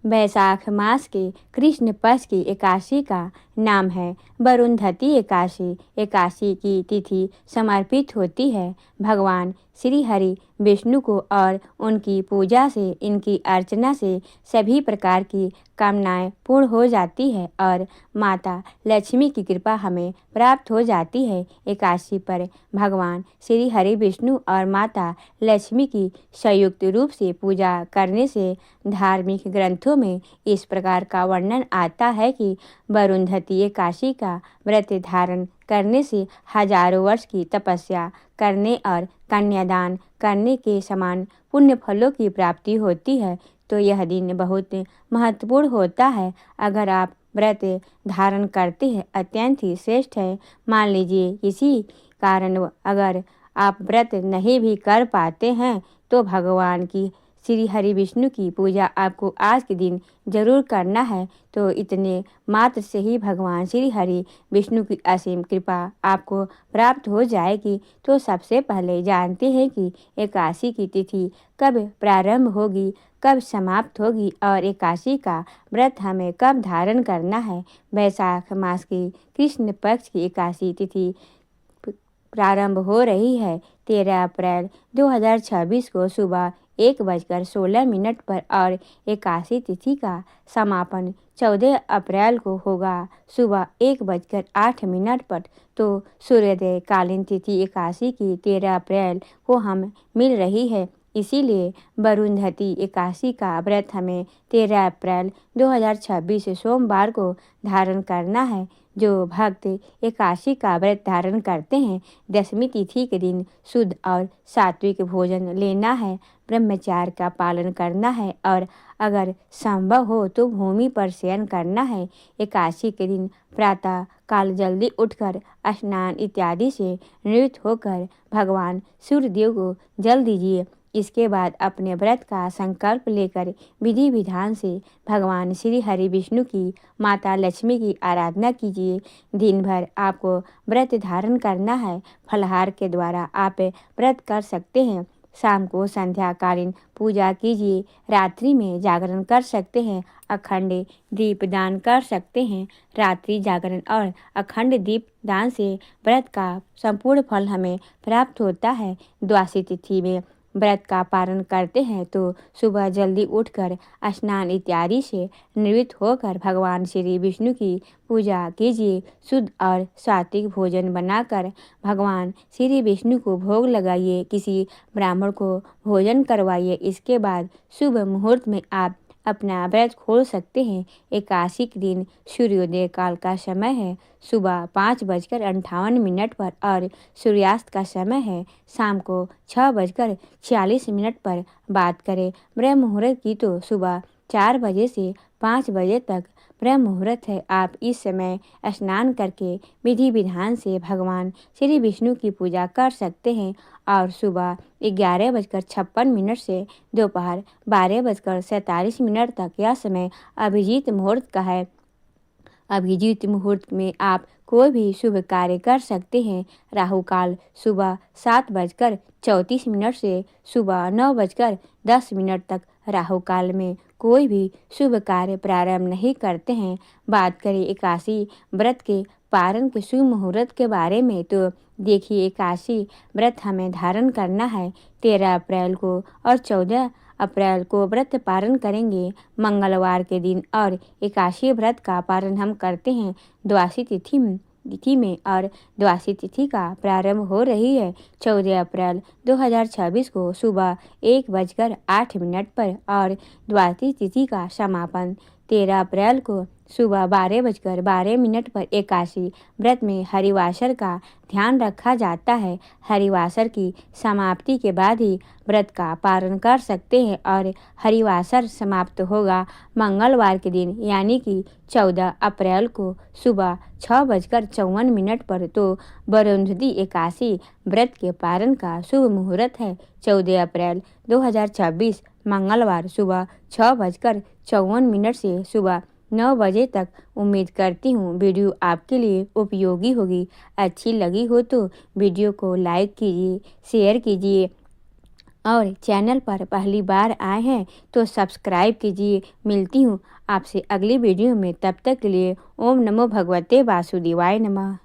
वैशाख मास के कृष्ण पक्ष की एकादशी का नाम है वरुणधती एकादशी। एकादशी की तिथि समर्पित होती है भगवान श्री हरि विष्णु को और उनकी पूजा से, इनकी अर्चना से सभी प्रकार की कामनाएं पूर्ण हो जाती है और माता लक्ष्मी की कृपा हमें प्राप्त हो जाती है। एकादशी पर भगवान श्री हरि विष्णु और माता लक्ष्मी की संयुक्त रूप से पूजा करने से धार्मिक ग्रंथों में इस प्रकार का वर्णन आता है कि वरुणधती एकादशी का व्रत धारण करने से हजारों वर्ष की तपस्या करने और कन्यादान करने के समान पुण्य फलों की प्राप्ति होती है। तो यह दिन बहुत महत्वपूर्ण होता है। अगर आप व्रत धारण करते हैं अत्यंत ही श्रेष्ठ है। मान लीजिए किसी कारण अगर आप व्रत नहीं भी कर पाते हैं तो भगवान की श्री हरि विष्णु की पूजा आपको आज के दिन जरूर करना है। तो इतने मात्र से ही भगवान श्री हरि विष्णु की असीम कृपा आपको प्राप्त हो जाएगी। तो सबसे पहले जानते हैं कि एकादशी की तिथि कब प्रारंभ होगी, कब समाप्त होगी और एकादशी का व्रत हमें कब धारण करना है। वैशाख मास की कृष्ण पक्ष की एकादशी तिथि प्रारंभ हो रही है 13 अप्रैल 2026 को सुबह 1:16 पर और एकादशी तिथि का समापन 14 अप्रैल को होगा सुबह 1:08 पर। तो सूर्योदय कालीन तिथि एकादशी की 13 अप्रैल को हम मिल रही है। इसीलिए वरुणधती एकादशी का व्रत हमें 13 अप्रैल 2026 सोमवार को धारण करना है। जो भक्त एकादशी का व्रत धारण करते हैं दशमी तिथि के दिन शुद्ध और सात्विक भोजन लेना है, ब्रह्मचार्य का पालन करना है और अगर संभव हो तो भूमि पर शयन करना है। एकादशी के दिन प्रातः काल जल्दी उठकर स्नान इत्यादि से निवृत्त होकर भगवान सूर्यदेव को जल दीजिए। इसके बाद अपने व्रत का संकल्प लेकर विधि विधान से भगवान श्री हरि विष्णु की माता लक्ष्मी की आराधना कीजिए। दिन भर आपको व्रत धारण करना है। फलाहार के द्वारा आप व्रत कर सकते हैं। शाम को संध्याकालीन पूजा कीजिए। रात्रि में जागरण कर सकते हैं। अखंड दीप दान कर सकते हैं। रात्रि जागरण और अखंड दीप दान से व्रत का संपूर्ण फल हमें प्राप्त होता है। द्वादशी तिथि में व्रत का पालन करते हैं तो सुबह जल्दी उठकर स्नान इत्यादि से निवृत्त होकर भगवान श्री विष्णु की पूजा कीजिए। शुद्ध और सात्विक भोजन बनाकर भगवान श्री विष्णु को भोग लगाइए। किसी ब्राह्मण को भोजन करवाइए। इसके बाद शुभ मुहूर्त में आप अपना व्रत खोल सकते हैं। एकादशी के दिन सूर्योदय काल का समय है सुबह 5:58 पर और सूर्यास्त का समय है शाम को 6:46 पर। बात करें ब्रह्म मुहूर्त की तो सुबह 4 बजे से 5 बजे तक ब्रह्म मुहूर्त है। आप इस समय स्नान करके विधि विधान से भगवान श्री विष्णु की पूजा कर सकते हैं और सुबह 11:56 से दोपहर 12:47 तक यह समय अभिजीत मुहूर्त का है। अभिजीत मुहूर्त में आप कोई भी शुभ कार्य कर सकते हैं। राहु काल सुबह 7:34 से सुबह 9:10 तक। राहु काल में कोई भी शुभ कार्य प्रारंभ नहीं करते हैं। बात करें एकादशी व्रत के पारण के शुभ मुहूर्त के बारे में तो देखिए एकादशी व्रत हमें धारण करना है 13 अप्रैल को और 14 अप्रैल को व्रत पारण करेंगे मंगलवार के दिन और एकादशी व्रत का पारण हम करते हैं द्वादशी तिथि में और द्वादशी तिथि का प्रारंभ हो रही है 14 अप्रैल 2026 को सुबह 1:08 पर और द्वादशी तिथि का समापन 13 अप्रैल को सुबह 12:12 पर। एकादशी व्रत में हरिवासर का ध्यान रखा जाता है। हरिवासर की समाप्ति के बाद ही व्रत का पारण कर सकते हैं और हरिवासर समाप्त होगा मंगलवार के दिन यानी कि 14 अप्रैल को सुबह 6:54 पर। तो वरुणधती एकादशी व्रत के पारण का शुभ मुहूर्त है 14 अप्रैल 2026 मंगलवार सुबह 6:54 से सुबह 9 बजे तक। उम्मीद करती हूँ वीडियो आपके लिए उपयोगी होगी। अच्छी लगी हो तो वीडियो को लाइक कीजिए, शेयर कीजिए और चैनल पर पहली बार आए हैं तो सब्सक्राइब कीजिए। मिलती हूँ आपसे अगली वीडियो में, तब तक के लिए ओम नमो भगवते वासुदेवाय नमः।